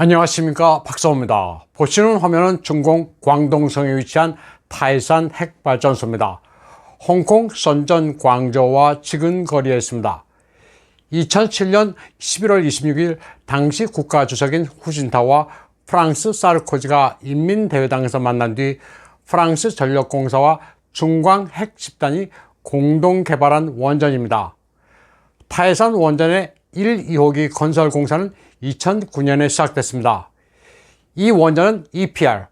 안녕하십니까, 박사호입니다. 보시는 화면은 중공 광동성에 위치한 타이산 핵발전소입니다. 홍콩 선전 광저우와 지근 거리에 있습니다. 2007년 11월 26일 당시 국가주석인 후진타오와 프랑스 사르코지가 인민대회당에서 만난 뒤 프랑스 전력공사와 중광 핵집단이 공동 개발한 원전입니다. 타이산 원전의 1, 2호기 건설 공사는 2009년에 시작됐습니다. 이 원전은 EPR,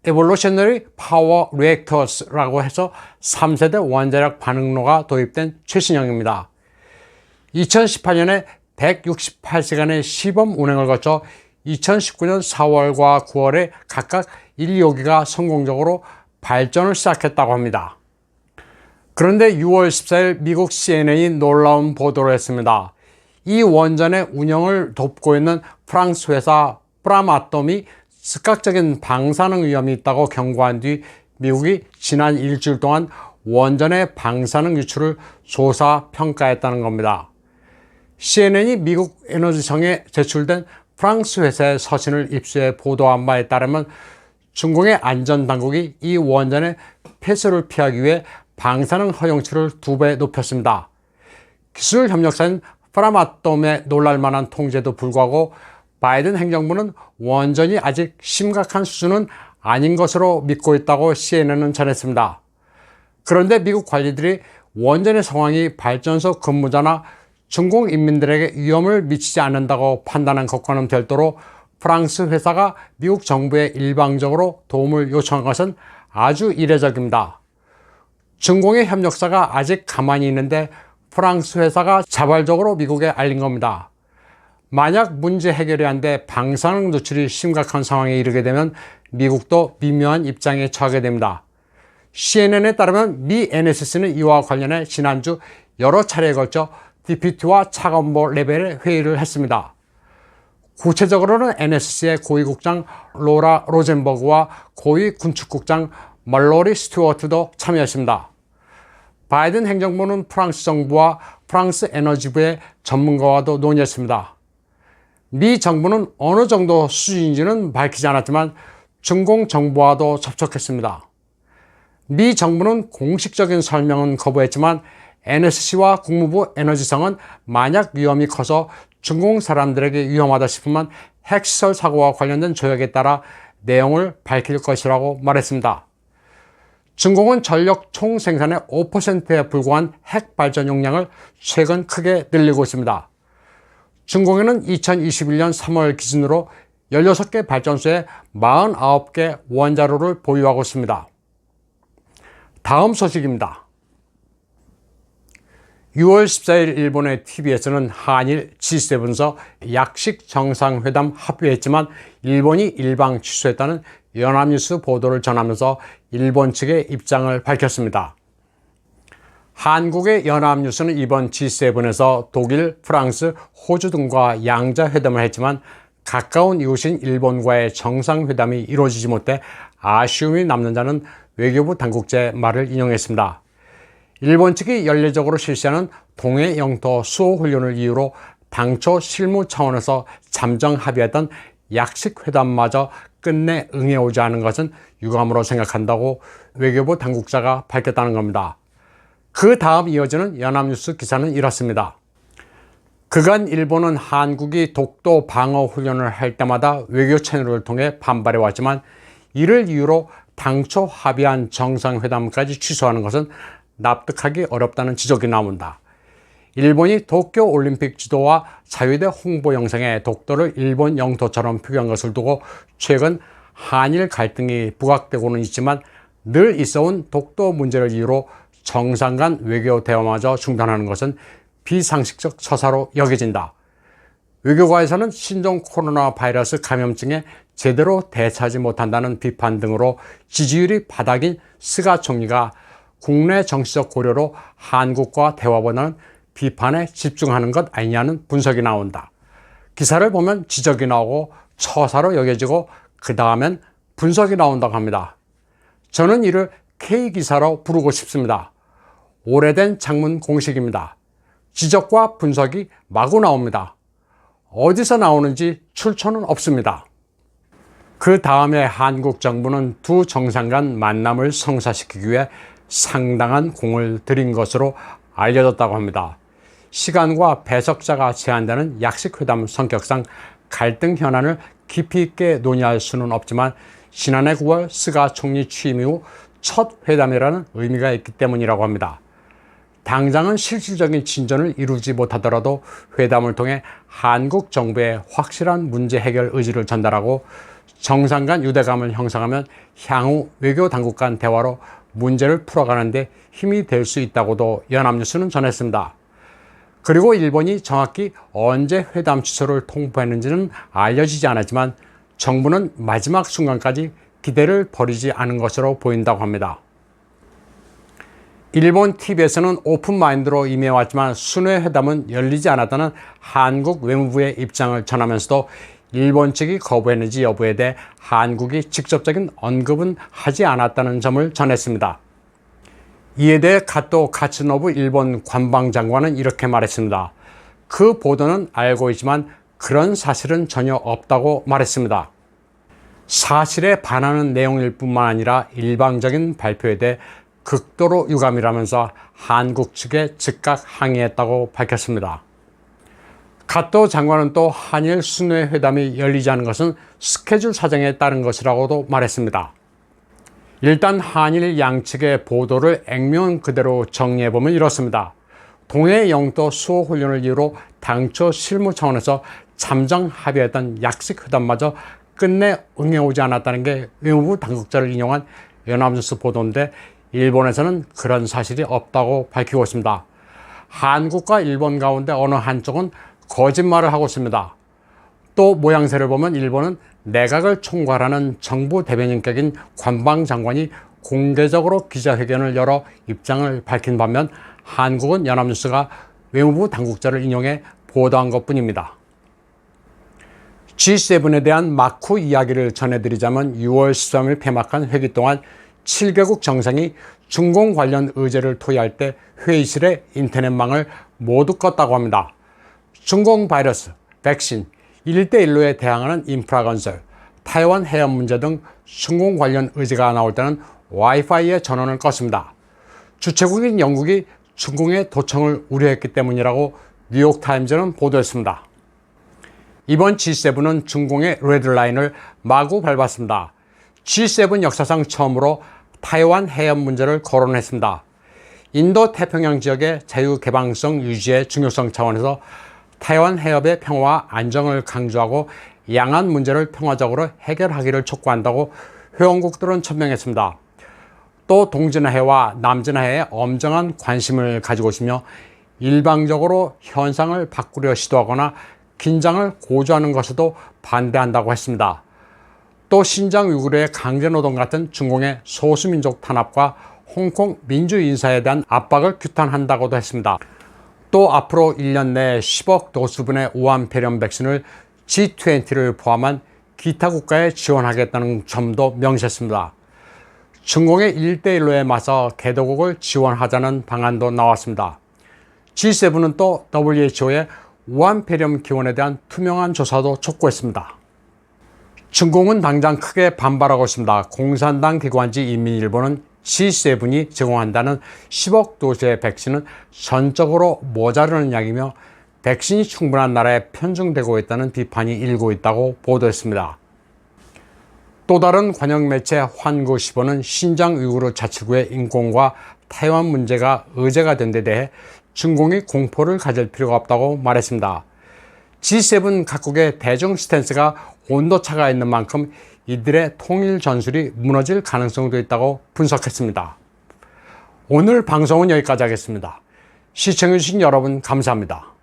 Evolutionary Power Reactors라고 해서 3세대 원자력 반응로가 도입된 최신형입니다. 2018년에 168시간의 시범 운행을 거쳐 2019년 4월과 9월에 각각 1, 2호기가 성공적으로 발전을 시작했다고 합니다. 그런데 6월 14일 미국 CNN이 놀라운 보도를 했습니다. 이 원전의 운영을 돕고 있는 프랑스 회사 프라마톰이 즉각적인 방사능 위험이 있다고 경고한 뒤 미국이 지난 일주일 동안 원전의 방사능 유출을 조사 평가했다는 겁니다. CNN이 미국 에너지청에 제출된 프랑스 회사의 서신을 입수해 보도한 바에 따르면 중공의 안전당국이 이 원전의 폐쇄를 피하기 위해 방사능 허용치를 2배 높였습니다. 기술 협력사인 프라마톰의 놀랄만한 통제도 불구하고 바이든 행정부는 원전이 아직 심각한 수준은 아닌 것으로 믿고 있다고 CNN은 전했습니다. 그런데 미국 관리들이 원전의 상황이 발전소 근무자나 중공 인민들에게 위험을 미치지 않는다고 판단한 것과는 별도로 프랑스 회사가 미국 정부에 일방적으로 도움을 요청한 것은 아주 이례적입니다. 중공의 협력사가 아직 가만히 있는데 프랑스 회사가 자발적으로 미국에 알린 겁니다. 만약 문제 해결이 안 돼 방사능 누출이 심각한 상황에 이르게 되면 미국도 미묘한 입장에 처하게 됩니다. CNN에 따르면 미 NSC는 이와 관련해 지난주 여러 차례에 걸쳐 DPT와 차관보 레벨의 회의를 했습니다. 구체적으로는 NSC의 고위국장 로라 로젠버그와 고위 군축국장 멀로리 스튜어트도 참여했습니다. 바이든 행정부는 프랑스 정부와 프랑스 에너지부의 전문가와도 논의했습니다. 미 정부는 어느 정도 수준인지는 밝히지 않았지만 중공 정부와도 접촉했습니다. 미 정부는 공식적인 설명은 거부했지만 NSC와 국무부 에너지성은 만약 위험이 커서 중공 사람들에게 위험하다 싶으면 핵시설 사고와 관련된 조약에 따라 내용을 밝힐 것이라고 말했습니다. 중공은 전력 총 생산의 5%에 불과한 핵발전 용량을 최근 크게 늘리고 있습니다. 중공에는 2021년 3월 기준으로 16개 발전소에 49개 원자로를 보유하고 있습니다. 다음 소식입니다. 6월 14일 일본의 TV에서는 한일 G7서 약식 정상회담 합의했지만 일본이 일방 취소했다는 연합뉴스 보도를 전하면서 일본 측의 입장을 밝혔습니다. 한국의 연합뉴스는 이번 G7에서 독일, 프랑스, 호주 등과 양자회담을 했지만 가까운 이웃인 일본과의 정상회담이 이루어지지 못해 아쉬움이 남는 자는 외교부 당국자의 말을 인용했습니다. 일본 측이 연례적으로 실시하는 동해 영토 수호 훈련을 이유로 당초 실무 차원에서 잠정 합의했던 약식 회담마저 끝내 응해오지 않은 것은 유감으로 생각한다고 외교부 당국자가 밝혔다는 겁니다. 그 다음 이어지는 연합뉴스 기사는 이렇습니다. 그간 일본은 한국이 독도 방어 훈련을 할 때마다 외교 채널을 통해 반발해왔지만 이를 이유로 당초 합의한 정상회담까지 취소하는 것은 납득하기 어렵다는 지적이 나온다. 일본이 도쿄올림픽 지도와 자유대 홍보 영상에 독도를 일본 영토처럼 표기한 것을 두고 최근 한일 갈등이 부각되고는 있지만 늘 있어온 독도 문제를 이유로 정상 간 외교 대화마저 중단하는 것은 비상식적 처사로 여겨진다. 외교가에서는 신종 코로나 바이러스 감염증에 제대로 대처하지 못한다는 비판 등으로 지지율이 바닥인 스가 총리가 국내 정치적 고려로 한국과 대화보다는 비판에 집중하는 것 아니냐는 분석이 나온다. 기사를 보면 지적이 나오고 처사로 여겨지고 그 다음엔 분석이 나온다고 합니다. 저는 이를 K기사로 부르고 싶습니다. 오래된 장문 공식입니다. 지적과 분석이 마구 나옵니다. 어디서 나오는지 출처는 없습니다. 그 다음에 한국 정부는 두 정상 간 만남을 성사시키기 위해 상당한 공을 들인 것으로 알려졌다고 합니다. 시간과 배석자가 제한되는 약식회담 성격상 갈등 현안을 깊이 있게 논의할 수는 없지만 지난해 9월 스가 총리 취임 이후 첫 회담이라는 의미가 있기 때문이라고 합니다. 당장은 실질적인 진전을 이루지 못하더라도 회담을 통해 한국 정부의 확실한 문제 해결 의지를 전달하고 정상 간 유대감을 형성하면 향후 외교 당국 간 대화로 문제를 풀어가는 데 힘이 될 수 있다고도 연합뉴스는 전했습니다. 그리고 일본이 정확히 언제 회담 취소를 통보했는지는 알려지지 않았지만 정부는 마지막 순간까지 기대를 버리지 않은 것으로 보인다고 합니다. 일본 TV에서는 오픈마인드로 임해왔지만 순회 회담은 열리지 않았다는 한국 외무부의 입장을 전하면서도 일본 측이 거부했는지 여부에 대해 한국이 직접적인 언급은 하지 않았다는 점을 전했습니다. 이에 대해 가토 카츠노부 일본 관방장관은 이렇게 말했습니다. 그 보도는 알고 있지만 그런 사실은 전혀 없다고 말했습니다. 사실에 반하는 내용일 뿐만 아니라 일방적인 발표에 대해 극도로 유감이라면서 한국 측에 즉각 항의했다고 밝혔습니다. 가토 장관은 또 한일 순회 회담이 열리지 않은 것은 스케줄 사정에 따른 것이라고도 말했습니다. 일단 한일 양측의 보도를 액면 그대로 정리해보면 이렇습니다. 동해 영토 수호 훈련을 이유로 당초 실무 차원에서 잠정 합의했던 약식 회담마저 끝내 응해오지 않았다는 게 외무부 당국자를 인용한 연합뉴스 보도인데 일본에서는 그런 사실이 없다고 밝히고 있습니다. 한국과 일본 가운데 어느 한쪽은 거짓말을 하고 있습니다. 또 모양새를 보면 일본은 내각을 총괄하는 정부 대변인격인 관방장관이 공개적으로 기자회견을 열어 입장을 밝힌 반면 한국은 연합뉴스가 외무부 당국자를 인용해 보도한 것뿐입니다. G7에 대한 막후 이야기를 전해드리자면 6월 13일 폐막한 회기 동안 7개국 정상이 중공 관련 의제를 토의할 때 회의실의 인터넷망을 모두 껐다고 합니다. 중공 바이러스, 백신, 1대1로에 대항하는 인프라 건설, 타이완 해협 문제 등 중공 관련 의제가 나올 때는 와이파이의 전원을 껐습니다. 주최국인 영국이 중공의 도청을 우려했기 때문이라고 뉴욕타임즈는 보도했습니다. 이번 G7은 중공의 레드라인을 마구 밟았습니다. G7 역사상 처음으로 타이완 해협 문제를 거론했습니다. 인도 태평양 지역의 자유개방성 유지의 중요성 차원에서 타이완 해협의 평화와 안정을 강조하고 양안 문제를 평화적으로 해결하기를 촉구한다고 회원국들은 천명했습니다. 또 동진아해와 남진아해에 엄정한 관심을 가지고 있으며 일방적으로 현상을 바꾸려 시도하거나 긴장을 고조하는 것에도 반대한다고 했습니다. 또 신장 우이구르의 강제노동 같은 중공의 소수민족 탄압과 홍콩 민주인사에 대한 압박을 규탄한다고도 했습니다. 또 앞으로 1년 내에 10억 도수분의 우한폐렴 백신을 G20를 포함한 기타 국가에 지원하겠다는 점도 명시했습니다. 중공의 1대1로에 맞서 개도국을 지원하자는 방안도 나왔습니다. G7은 또 WHO의 우한폐렴 기원에 대한 투명한 조사도 촉구했습니다. 중공은 당장 크게 반발하고 있습니다. 공산당 기관지 인민일보는 G7이 제공한다는 10억 도수의 백신은 전적으로 모자르는 양이며 백신이 충분한 나라에 편중되고 있다는 비판이 일고 있다고 보도했습니다. 또 다른 관영 매체 환구시보는 신장 우이구르 자치구의 인권과 타이완 문제가 의제가 된 데 대해 중공이 공포를 가질 필요가 없다고 말했습니다. G7 각국의 대중 스탠스가 온도차가 있는 만큼 이들의 통일 전술이 무너질 가능성도 있다고 분석했습니다. 오늘 방송은 여기까지 하겠습니다. 시청해주신 여러분 감사합니다.